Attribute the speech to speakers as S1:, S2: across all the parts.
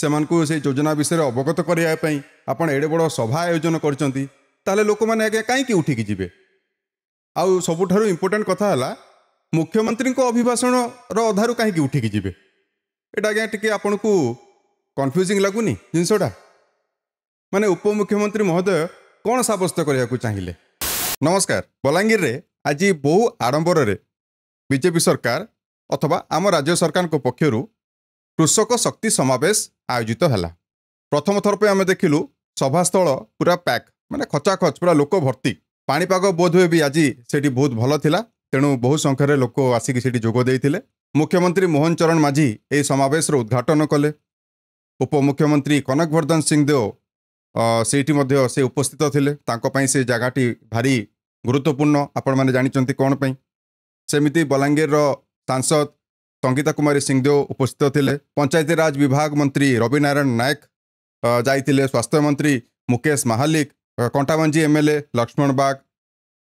S1: सेमानकु से योजना विषय अवगत करने आपण एडे बड़ सभा आयोजन करचंती ताले लोक माने आगे कहीं उठिकी जीवे आउ सबुठारु इम्पोर्टेंट कथा है मुख्यमंत्री अभिभाषण अधारू कहीं उठिकी जीवे एटा आज्ञा टिके आपन को कन्फ्यूजिंग लगुनि जिनसटा माने उपमुख्यमंत्री महोदय कौन साब्यस्त करने चाहिए। नमस्कार। बलांगीर रे आज बहु आडंबर रे बीजेपी सरकार अथवा आम राज्य सरकार को पक्षरु कृषक शक्ति समावेश आयोजित है। प्रथम थर पे आम देखिलु सभास्थल पूरा पैक माने खचाखच पूरा लोक भर्ती पाणीपाग बोध हुए भी आज सेठी बहुत भल थिला तेणु बहु संख्यार लोक आसिक सेठी जोग देइथिले। मुख्यमंत्री मोहन चरण माझी ए समावेश उद्घाटन कले। उपमुख्यमंत्री कनकवर्धन सिंहदेव सेठी मध्य से उपस्थित थिले तांको पई से जगहटी भारी गुरुत्वपूर्ण आपण माने जानिचंती कोन पई। सेमिति बलांगीर सांसद संगीता कुमारी सिंहदेव उपस्थित थिले। पंचायती राज विभाग मंत्री रवि नारायण नायक जाइथिले। स्वास्थ्य मंत्री मुकेश महालिक कंटाबांजी एमएलए लक्ष्मण बाग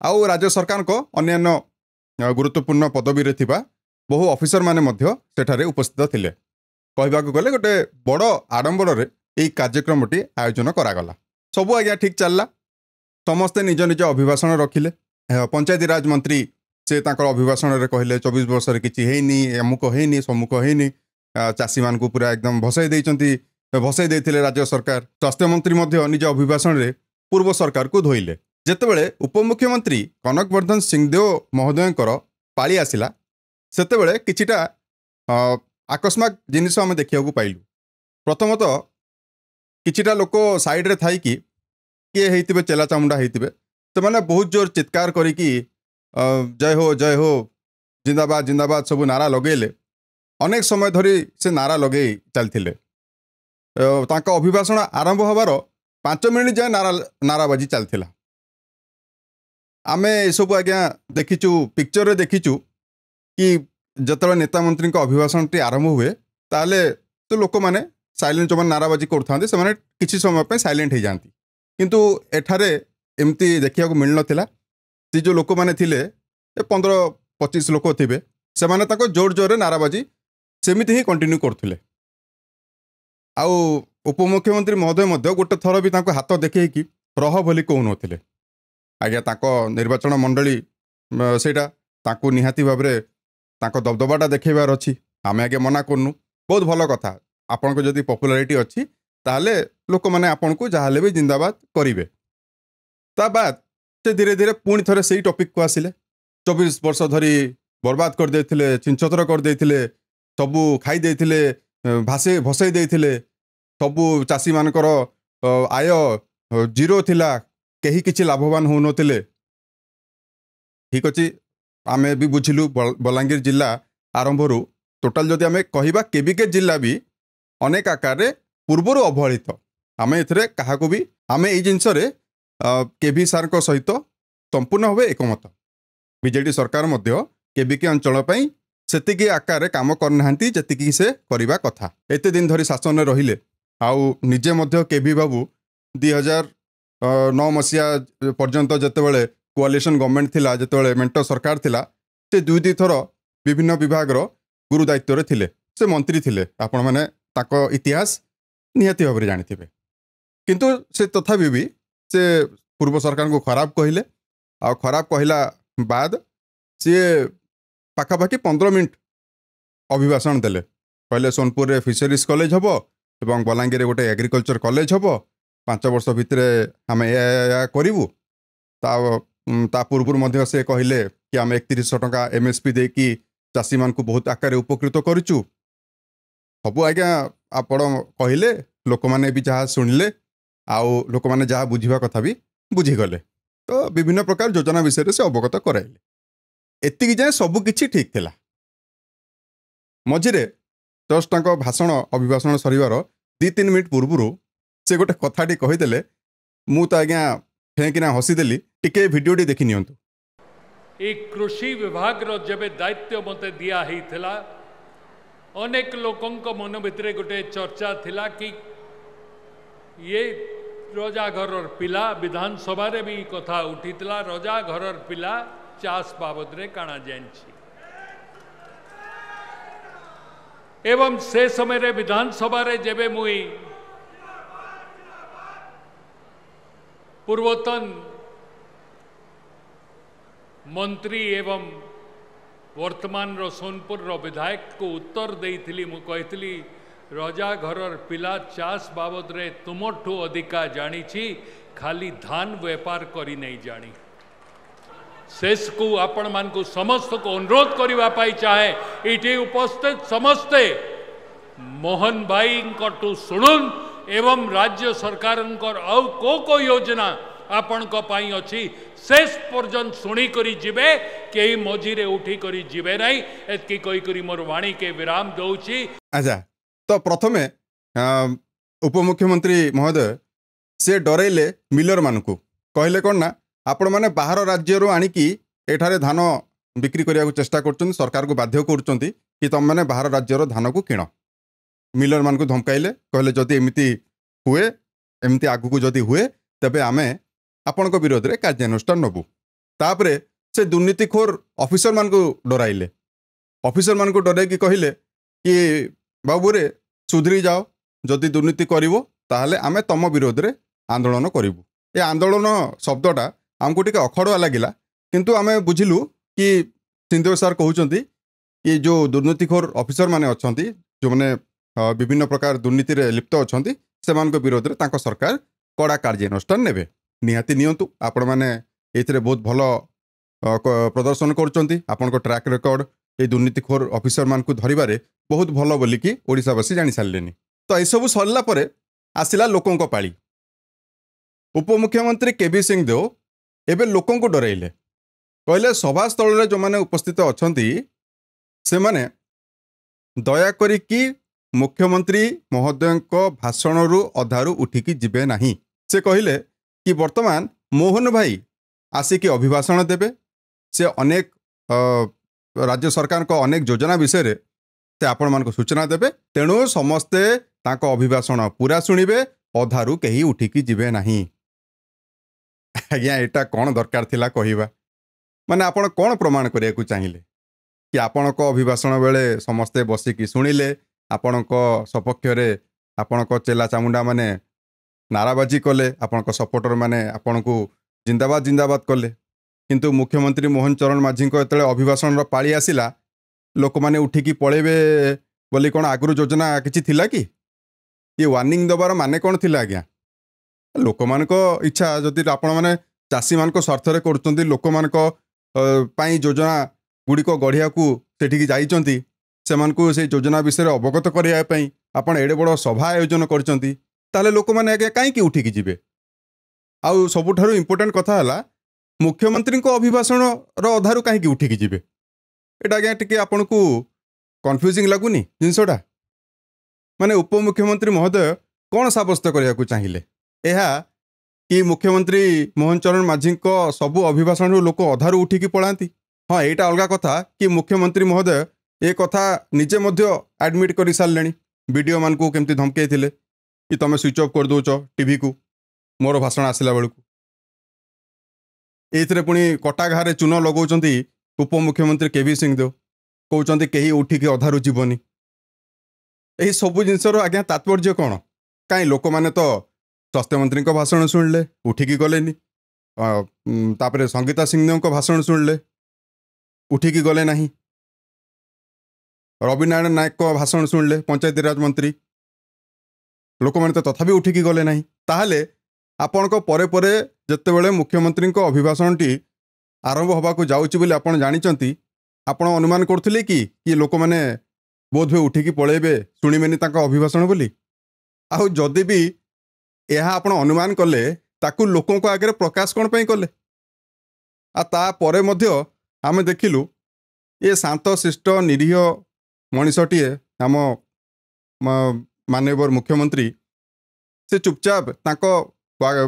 S1: आउ राज्य सरकार को अन्यान्य गुरुत्वपूर्ण पदवी रे थिबा बहु ऑफिसर माने मध्य सेठारे उपस्थित थिले। कहबाक गले गोटे बड़ आडंबर रे यही कार्यक्रमटी आयोजन करागला। सबू आज्ञा ठीक चलला। समस्ते निज निज अभिभाषण रखिले। पंचायती राज मंत्री से तांकर अभिभाषण रे कहले 24 वर्ष रे किछि हेनी अमुक हेनी सम्मुख हेनी चाषी मान को पूरा एकदम भसई देइथिले राज्य सरकार। स्वास्थ्य मंत्री मध्य निज अभिभाषण रे पूर्व सरकार को धोइले। जेतेबेले उपमुख्यमंत्री कनकवर्धन सिंहदेव महोदयंकर पाली आसिला सेतेबेले किछिटा आकस्मिक जिनिस आम देखिया पाइलु। प्रथमतः किछिटा लोक साइड रे थाई कि किए हेतिबे चेला चामुंडा हेतिबे से माने बहुत जोर चित्कार करिकी जय हो जिंदाबाद जिंदाबाद सब नारा लगेले। अनेक समय धरी से नारा लगे चलथिले। तांका अभिभाषण आरंभ होबार 5 मिनिट जाए नाराबाजी चलथिला। आमे सब आज्ञा देखिचु पिक्चर रे देखिचु कि जतले नेता मंत्री अभिभाषण टी आरंभ हुए ताले तो लोक माने साइलेंट जो नाराबाजी करथांते से माने किछि समय पे साइलेंट हो जाती किंतु एठारे एमती देखिया को मिल नथिला। ती जो लोक माने थिले 15-25 लोक थिबे से माने ताको जोर जोर नाराबाजी सेमिति ही कंटिन्यू करथुले। आउ उपमुख्यमंत्री महोदय मध्य गोटे थर भी ताको हाथ देखै कि रह बोली कहू नथिले। आज्ञा ताको निर्वाचन मंडली सेटा ताको निहाती भाबरे ताको दबदबाटा देखैबार अछि। आमे आगे मना करनु बहुत भल कथा। आपन को जदि पॉपुलैरिटी अच्छी ताहले लोक माने आपन को जहाले भी जिंदाबाद करिवे। ता बाद से धीरे धीरे पुणी थरे सही टॉपिक को आसिले। 24 वर्ष धरी बर्बाद कर देथिले चिंचतर कर देथिले सबू खाई देथिले भसई देथिले सबू चाषी मानकर आय जीरो थिला केही किछि लाभवान हो नथिले। ठीक अछि आमे भी बुझिलु बलांगीर जिला आरंभरू टोटाल जदि आमे कहिबा केबिके जिला भी अनेक आकार रे पूर्वर अवहेलित। आमे एथरे काहाको भी आमे एई जिंस रे केबी सार को सहित संपूर्ण होवे एकमत। बीजेडी सरकार मध्य केबिके अंचल पई सेतिकी आकार रे काम करनाहांती जतिकी से करिबा कथा। एते दिन धरी शासन रे रहिले आउ निजे मध्य केबी बाबू 2009 मसिया पर्यंत जेतेबेले कोआलिशन गवर्नमेंट थिला जेतेबेले मेंटो सरकार थिला से 2 थर विभिन्न विभाग रो गुरु दायित्व रे थिले। से मंत्री थिले। आपण माने ताको इतिहास निहाती भाव जानिथिबे किंतु से तथापि भी से पूर्व सरकार को खराब कहले। आ खराब कहला बाद सी पाखापाखि 15 मिनट अभिभाषण देले। कहले सोनपुर रे फिशरीज कॉलेज हबो एवं बलांगीर रे गोटे एग्रीकल्चर कॉलेज हबो 5 वर्ष भितरे आमे या करिवु। ता पूर्व मध्य से कहले कि आमे 3100 टका एमएसपी दे कि चाषी मान को बहुत आकार उपकृत करूचु। सबू आज्ञा आपण कहले लोक माने भी जहाँ शुणिले आउ लोक माने जहाँ बुझिबा कथा भी बुझीगले। तो विभिन्न प्रकार योजना विषय से अवगत कराइले। एतिकी जाए सबू किछि ठीक थिला। मझिरे जस्ट भाषण अभिभाषण सरीबार 2-3 मिनिट पूर्व से गोटे कथाटी कहीदेले मु तो आज्ञा फेंकिना हसीदेली। टिके भिडियोटी देखि नियंतु।
S2: एक कृषि विभाग रो जबे दायित्व मते दिया ही थिला अनेक लोकंक मन भितरे गोटे चर्चा थिला कि ये रजा घरर पिला विधानसभा रे भी कथा उठीला रजा घरर पिला चाष बाबद रे काना जानछि। एवं से समय रे विधानसभा रे जेबे मुई पूर्वतन मंत्री एवं वर्तमान रो सोनपुर रो विधायक को उत्तर देइथिली मु कहिथिली रजा घरर पिला चाष बाबद रे तुमठू अधिका जानी छी खाली धान व्यापार करी नहीं जानी शेष को आपण मान को समस्त को अनुरोध करबा पाई चाहे इठी उपस्थित समस्ते मोहन भाई टू सुनुन एवं राज्य सरकार को योजना आपण को पाई अच्छी शेष पर्यंत शुणी करी जिबे कई मझीरे उठी करी जिबे नहीं एतकी कही करी मोर वाणी के विराम दउची।
S1: अच्छा तो प्रथमे उपमुख्यमंत्री महोदय से डरैले मिलर मानकू कहले कौन ना आपण मैंने बाहर राज्य आणिकी एठारे धान बिक्री करने को चेष्टा कर सरकार को बाध्य कर कि तुम मैंने बाहर राज्यर धान को किण मिलर मान को धमकाइले कहले जदि एमती हुए एमती आगु को जदि हुए तेबे आमे आपण विरोध में कार्यानुष्ठान नबू तापरे से दुर्नीतिखोर ऑफिसर मान को डराइले ऑफिसर मान को डराइकी कहले कि बाबूरे सुधरी जाओ जदि दुर्नीति करिवो ताहले आमे तम विरोध में आंदोलन करिवु ए आंदोलन शब्दटा आमको टिके अखड़ुआ लगिला किंतु आमे बुझिलु कि सिंधु सर कहउचंती कि जो दुर्नीतिखोर ऑफिसर माने अछंती जो माने विभिन्न प्रकार दुर्नीति रे लिप्त अछंती सेमानक विरोध में तांको सरकार कड़ा कार्यानुष्ठान नेबे निहाती नियंतु आपण माने एथिरे बहुत भलो प्रदर्शन करुचंती आपनको ट्रैक रिकॉर्ड ए दुर्नीतिखोर ऑफिसर मान को धरिबारे बहुत भलो बोली कि ओडिसावासी जानि सारलेनी तो ए सब सरला परे आसिला लोकों को पाली उपमुख्यमंत्री केबी सिंह देव एबे लोकों को डराइले कहले सभास्थल रे जो माने उपस्थित अछंती से माने दया करी कि मुख्यमंत्री महोदय भाषण रु अधारु उठिकी जिबे नहीं से कहले कि वर्तमान मोहन भाई आसिकी अभिभाषण देबे से अनेक राज्य सरकार को अनेक योजना विषय से आपण मान को सूचना देबे तेणु समस्ते तांको अभिभाषण पूरा सुनिबे अधारु कहीं उठिकी जिबे नहीं आज्ञा एटा कौन दरकार थिला कहिबा माने आपण कौन प्रमाण करिया को चाहिए कि आपण को अभिभाषण बेले समस्ते बसिकी सुनिले आपण को सपक्ष रे आपण को चेला चामुंडा माने नाराबाजी कले आपण को सपोर्टर माने आपण को जिंदाबाद जिंदाबाद कले किंतु मुख्यमंत्री मोहन चरण माझी को एतले अभिभाषण रो पाळी आसिला लोक माने उठिकी पळेबे बोली कोन आगुरु योजना किछि थिला कि ये वार्निंग दबार माने कोन थिला आज्ञा लोक मान को इच्छा जदि आपण माने चाषी मान को स्वार्थ रे करचंती लोक मान को पाई योजना गुडी को गढ़िया को सेठिकी जाइचंती सेमान को से योजना विषय अवगत करिया पई आपण एडे बड़ सभा आयोजन करचंती ताले लोक माने आगे काई कि उठिकी जिबे आउ सबुठारु इंपोर्टेंट कथा हला मुख्यमंत्री को अभिभाषण रो अधारु काई कि उठिकी जिबे एटा आगे टिके आपण को कंफ्यूजिंग लागुनी जिंसटा माने उपमुख्यमंत्री महोदय कौन साब्यस्त करिया को चाहिए एहा कि मुख्यमंत्री मोहन चरण माझी को सबु अभिभाषण लोक अधारु उठिकी पळांती हाँ एटा अलगा कथा कि मुख्यमंत्री महोदय ए कथा निजे मध्य एडमिट कर सारे वीडियो मान को केमती धमके थिले कि तुम स्विच ऑफ कर दौच टीवी को मोर भाषण आसला बेलू ये पुणी कटा घारे चून लगौंट उपमुख्यमंत्री केवी सिंह देव कहते कहीं उठिकी अधारु जीवनी यही सबू जिनसर आज्ञा तात्पर्य कौन कहीं लोक मैंने तो स्वास्थ्य मंत्री भाषण शुणिले उठिकी गलेनी तापरे संगीता सिंहदेव भाषण शुणिले उठिकी गले नहीं रवि नारायण नायक भाषण शुणिले पंचायती राज मंत्री लोक मैंने तो तथापि उठिकी गले नहीं ताहले आपण को परे परे जेतेबेले मुख्यमंत्री अभिभाषण टी आरंभ होगा जाऊँगी बोली आपण जानिचंती आपण अनुमान करथिले कि ये लोक मैंने बोध हुए उठिकी पळेबे शुणिबेनी तांका अभिभाषण बोली आउ जदि भी यह आपण अनुमान कले ताकू लोकों को आगे प्रकाश कौन पे कले तापर आम देखिलु ये शांत शिष्ट निरीह मनीषटीए आम माननीय मुख्यमंत्री से चुपचाप ताको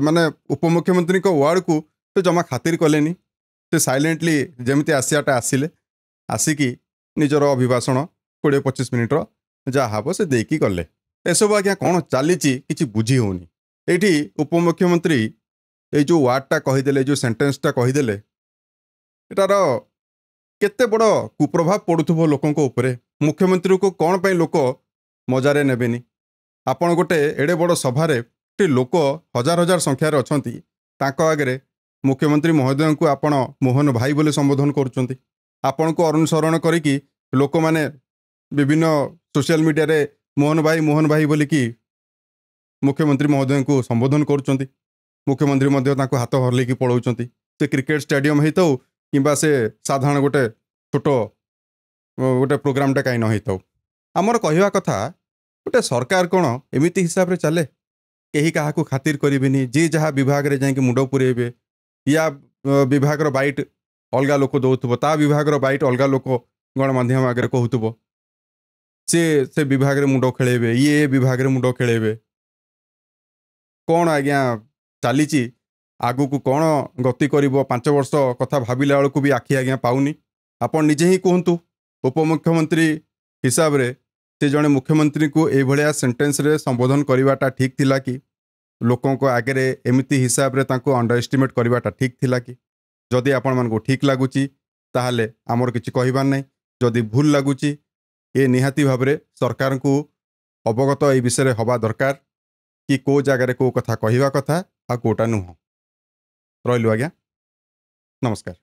S1: माने उपमुख्यमंत्री को वार्ड को तो जमा खातिर कलेनी से साइलेंटली जमती आसियाटा आसिले आसिकी निजर अभिभाषण 20-25 मिनिट्र जहाँ हम से देकी गले एसबू आज्ञा कौन चली कि बुझी होनी ये उपमुख्यमंत्री ये जो वार्डटा कहीदे जो सेंटेंसटा कहीदे एटार केते बड़ कुप्रभाव पड़ुथुबो लोकंको उपरे मुख्यमंत्री को कौन ପାଇଁ लोक मजारे नेबेनी आपण गोटे एडे बड़ सभारे लोक हजार हजार संख्यार अछंती तांको आगरे मुख्यमंत्री महोदय को आपण मोहन भाई बोले संबोधन करुचंती आपण को अनुसरण करिकी लोक माने विभिन्न सोशल मीडिया रे मोहन भाई बोलिकी मुख्यमंत्री महोदय को संबोधन करुचंती मुख्यमंत्री मध्य तांको हाथ हरलेकी पळौचंती से क्रिकेट स्टेडियम हेतौ किंबा से साधारण गोटे छोट गोटे प्रोग्रामटा कहीं न हेतौ आमर कहवा कथा गोटे सरकार कौन एमिति हिसाब रे चले कहीं क्या खातिर करेनि जी जहाँ विभाग रे जाके मुंड पुरेबे या विभाग बाइट अलग लोक दौथुब ता विभाग बाइट अलग लोक गणमाध्यम आगे कहूब से विभाग रे मुंड खेलेबे ये विभाग रे मुंड खेलेबे कौन आज्ञा चली आगु को कौन गति कर 5 वर्ष कथा भाविला बेलू भी आखि आज्ञा पाऊनी आपण निजे ही कहतु उपमुख्यमंत्री हिसाब रे से जड़े मुख्यमंत्री को ये सेंटेंस रे संबोधन करवाटा ठीक थिला कि लोकों को आगे एमती हिसाब रे तांको अंडर एस्टिमेट करवाटा ठीक थिला कि जदि आपण मानको ठीक लगुच ताहले आमर किछि कहबार नहीं जदि भूल लगुच ये निहाती भाव रे सरकार को अवगत ए विषय हवा दरकार कि को जगार को कथा कहवा कथा आ कोटा नुह रहिलु आज्ञा नमस्कार।